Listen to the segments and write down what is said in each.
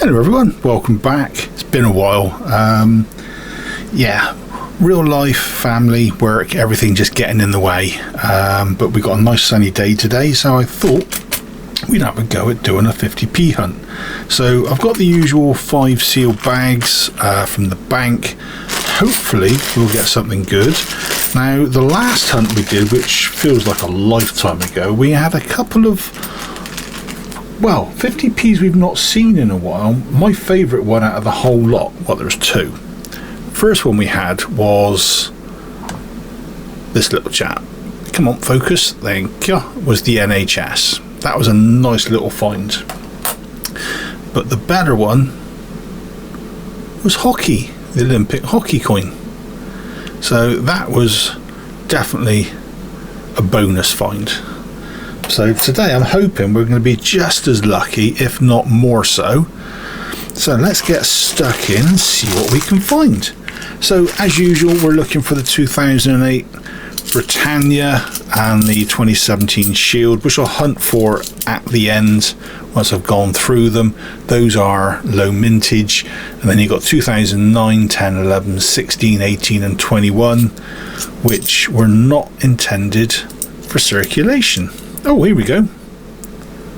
Hello everyone, welcome back. It's been a while. Real life, family, work, everything just getting in the way. But we got a nice sunny day today, so I thought we'd have a go at doing a 50p hunt. So I've got the usual 5 sealed bags from the bank. Hopefully we'll get something good. Now the last hunt we did, which feels like a lifetime ago, we had a couple of 50p's we've not seen in a while. My favourite one out of the whole lot, well, there's 2. First one we had was this little chap. Come on, focus. Thank you. Was the NHS. That was a nice little find. But the better one was hockey, the Olympic hockey coin. So that was definitely a bonus find. So today I'm hoping we're going to be just as lucky, if not more so. So let's get stuck in and see what we can find. So as usual, we're looking for the 2008 Britannia and the 2017 Shield, which I'll hunt for at the end once I've gone through them. Those are low mintage. And then you've got 2009, 10, 11, 16, 18 and 21, which were not intended for circulation. Oh, here we go.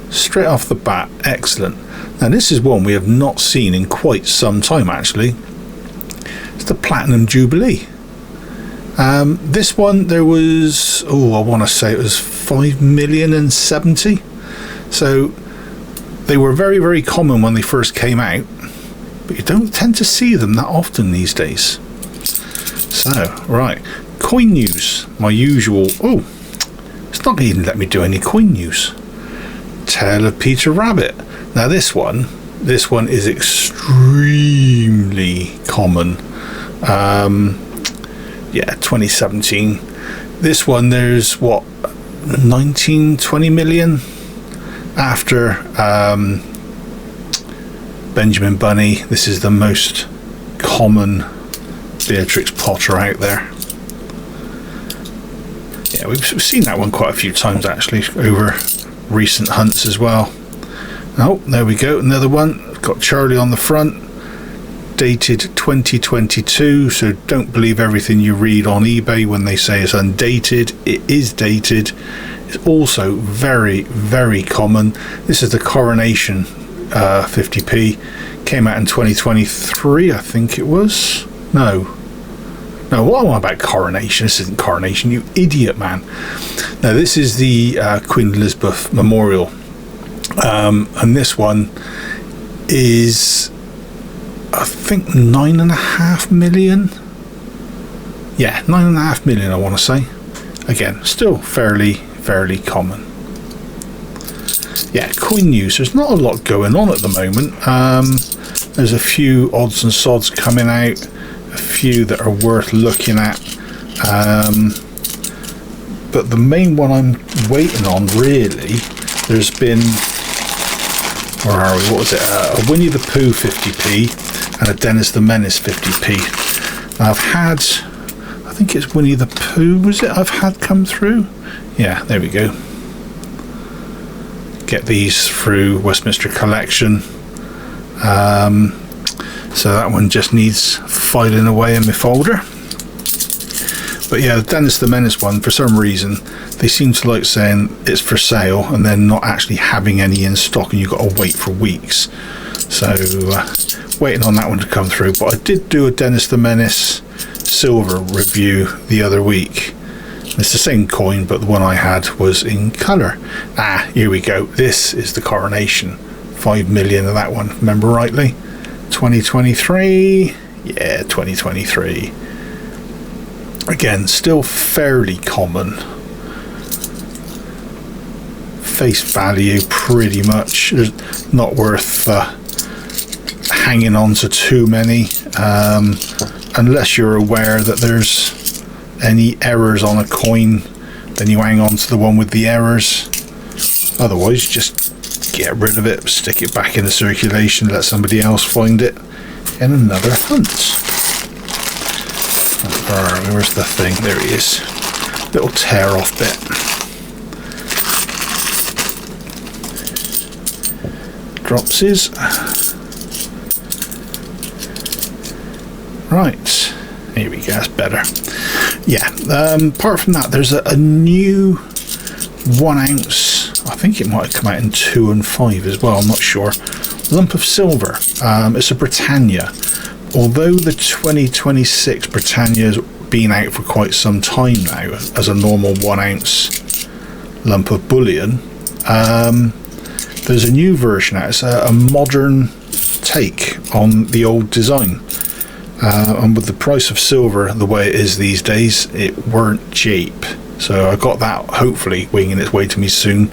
Straight off the bat. Excellent. Now this is one we have not seen in quite some time actually. It's the Platinum Jubilee. This one there was, I want to say it was 5,070,000. So they were very, very common when they first came out, but you don't tend to see them that often these days. So, right. Coin news. My usual, it's not going to even let me do any coin news. Tale of Peter Rabbit. Now this one is extremely common. 2017. This one there's 19-20 million after Benjamin Bunny. This is the most common Beatrix Potter out there. Yeah, we've seen that one quite a few times actually over recent hunts as well. Oh, there we go, another one. Got Charlie on the front, dated 2022, so don't believe everything you read on eBay when they say it's undated. It is dated. It's also very, very common. This is the Coronation 50p. Came out in 2023, I think it was. No, what am I about Coronation? This isn't Coronation, you idiot, man. Now this is the Queen Elizabeth Memorial, and this one is, I think, 9.5 million. Yeah, 9.5 million, I want to say. Again, still fairly common. Yeah, coin news. There's not a lot going on at the moment. There's a few odds and sods coming out. A few that are worth looking at, but the main one I'm waiting on really, there's been, where are we, what was it, a Winnie the Pooh 50p and a Dennis the Menace 50p. Now I've had, I think it's Winnie the Pooh, was it, I've had come through. Yeah, there we go. Get these through Westminster Collection. So that one just needs filing away in my folder. But yeah, the Dennis the Menace one, for some reason, they seem to like saying it's for sale and then not actually having any in stock, and you've got to wait for weeks. So waiting on that one to come through. But I did do a Dennis the Menace silver review the other week. It's the same coin, but the one I had was in colour. Here we go. This is the Coronation. 5 million of that one, remember rightly? 2023, yeah, 2023. Again, still fairly common. Face value, pretty much. It's not worth hanging on to too many, unless you're aware that there's any errors on a coin. Then you hang on to the one with the errors. Otherwise, just get rid of it, stick it back into circulation, let somebody else find it in another hunt. Where's the thing? There he is. Little tear off bit. Dropsies. Right, here we go, that's better. Yeah, apart from that, there's a new 1 ounce, I think it might have come out in 2 and 5 as well, I'm not sure, lump of silver. It's a Britannia. Although the 2026 Britannia's been out for quite some time now as a normal 1 ounce lump of bullion, there's a new version out. It's a modern take on the old design. And with the price of silver the way it is these days, it weren't cheap. So I got that hopefully winging its way to me soon.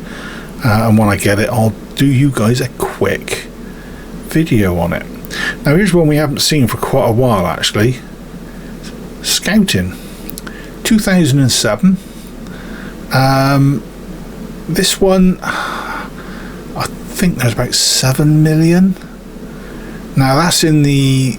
And when I get it, I'll do you guys a quick video on it. Now here's one we haven't seen for quite a while actually. Scouting. 2007. This one, I think there's about 7 million. Now that's in the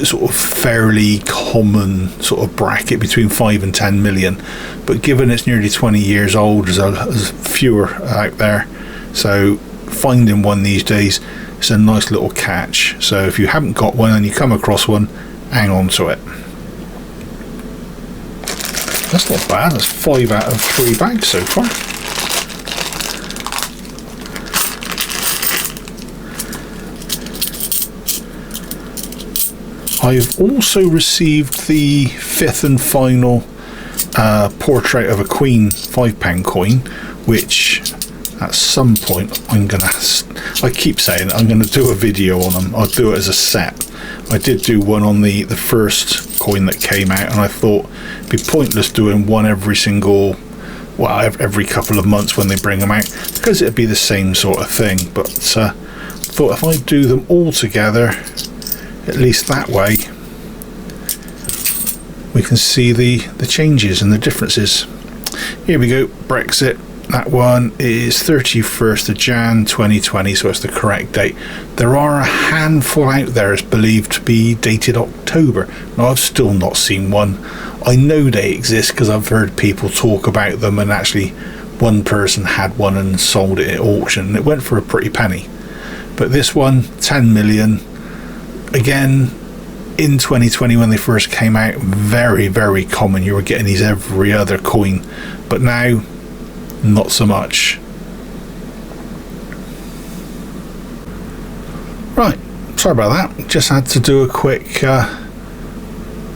sort of fairly common sort of bracket between 5 and 10 million, but given it's nearly 20 years old, there's fewer out there, so finding one these days is a nice little catch. So if you haven't got one and you come across one, hang on to it. That's not bad. That's 5 out of 3 bags so far. I've also received the 5th and final portrait of a Queen £5 coin, which at some point I keep saying I'm gonna do a video on them. I'll do it as a set. I did do one on the first coin that came out, and I thought it'd be pointless doing one every couple of months when they bring them out, because it'd be the same sort of thing. But thought if I do them all together, at least that way we can see the changes and the differences. Here we go, Brexit. That one is 31st of Jan 2020, so it's the correct date. There are a handful out there it's believed to be dated October. Now I've still not seen one. I know they exist because I've heard people talk about them, and actually one person had one and sold it at auction and it went for a pretty penny. But this one, 10 million, again in 2020 when they first came out, very, very common. You were getting these every other coin, but now not so much. Right, sorry about that, just had to do a quick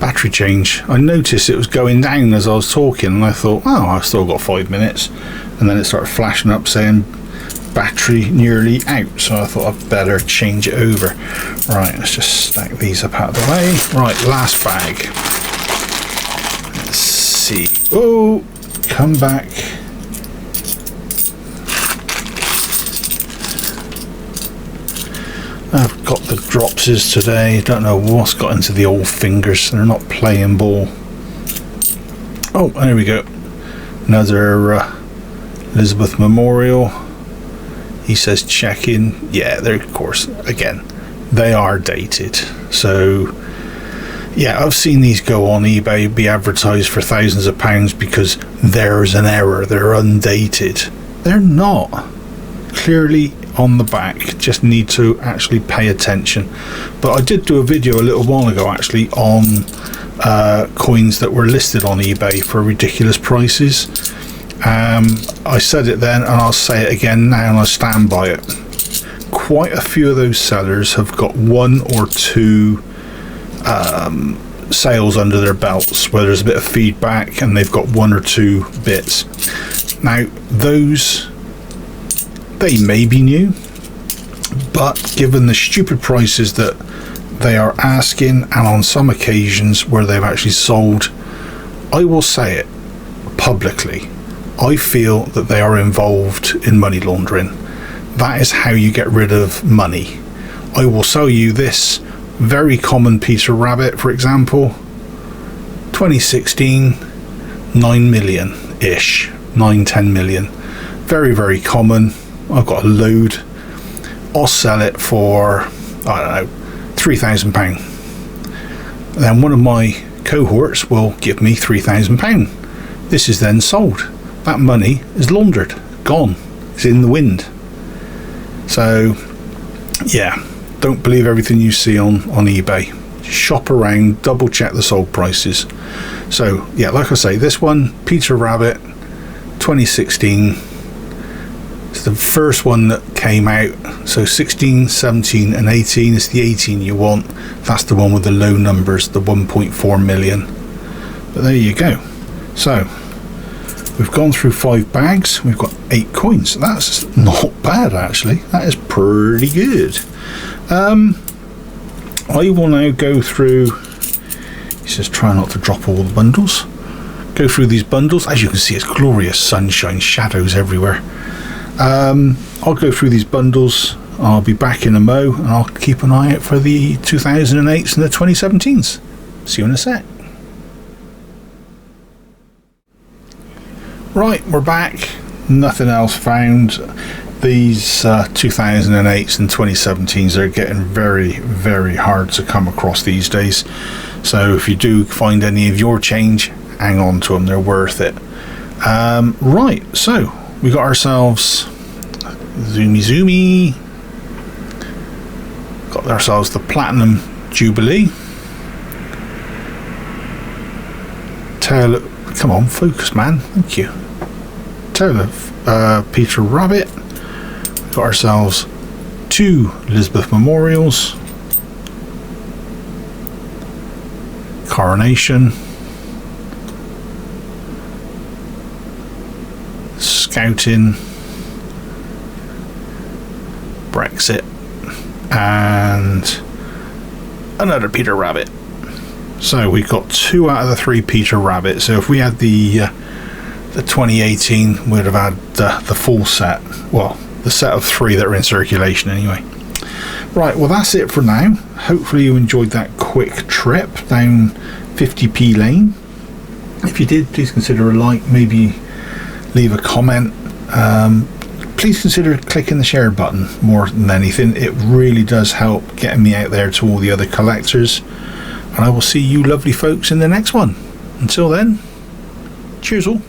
battery change. I noticed it was going down as I was talking, and I thought, oh, I've still got 5 minutes, and then it started flashing up saying battery nearly out, so I thought I'd better change it over. Right, let's just stack these up out of the way. Right, last bag. Let's see. Oh, come back. I've got the dropses today. Don't know what's got into the old fingers. They're not playing ball. Oh, there we go. Another Elizabeth Memorial. He says check in. Yeah, they're, of course, again, they are dated. So yeah, I've seen these go on eBay, be advertised for thousands of pounds because there's an error, they're undated. They're not. Clearly on the back, just need to actually pay attention. But I did do a video a little while ago actually on coins that were listed on eBay for ridiculous prices. I said it then and I'll say it again now, and I stand by it. Quite a few of those sellers have got 1 or 2 sales under their belts where there's a bit of feedback and they've got 1 or 2 bits. Now those, they may be new, but given the stupid prices that they are asking, and on some occasions where they've actually sold, I will say it publicly, I feel that they are involved in money laundering. That is how you get rid of money. I will sell you this very common piece of rabbit, for example, 2016, 9 million ish, 9-10 million, very, very common. I've got a load. I'll sell it for, I don't know, £3,000. Then one of my cohorts will give me £3,000. This is then sold. That money is laundered, gone, it's in the wind. So yeah, don't believe everything you see on eBay. shop around, double check the sold prices. So yeah, like I say, this one, Peter Rabbit 2016, it's the first one that came out. So 16, 17 and 18 is the 18 you want. That's the one with the low numbers, the 1.4 million. But there you go. So we've gone through 5 bags, we've got 8 coins. That's not bad actually, that is pretty good. I will now go through, he says try not to drop all the bundles. Go through these bundles. As you can see, it's glorious sunshine, shadows everywhere. I'll go through these bundles, I'll be back in a mo, and I'll keep an eye out for the 2008s and the 2017s. See you in a sec. Right, we're back. Nothing else found. These 2008s and 2017s are getting very, very hard to come across these days. So if you do find any of your change, hang on to them, they're worth it. Right, so we got ourselves Zoomy. Got ourselves the Platinum Jubilee. Tail, come on, focus, man. Thank you. Tail of Peter Rabbit. Got ourselves 2 Elizabeth Memorials. Coronation. Scouting. Brexit. And another Peter Rabbit. So we got 2 out of the 3 Peter Rabbit. So if we had the 2018, we'd have had the full set. Well, the set of 3 that are in circulation anyway. Right, well that's it for now. Hopefully you enjoyed that quick trip down 50p lane. If you did, please consider a like, maybe leave a comment. Please consider clicking the share button more than anything. It really does help getting me out there to all the other collectors. And I will see you lovely folks in the next one. Until then, cheers all.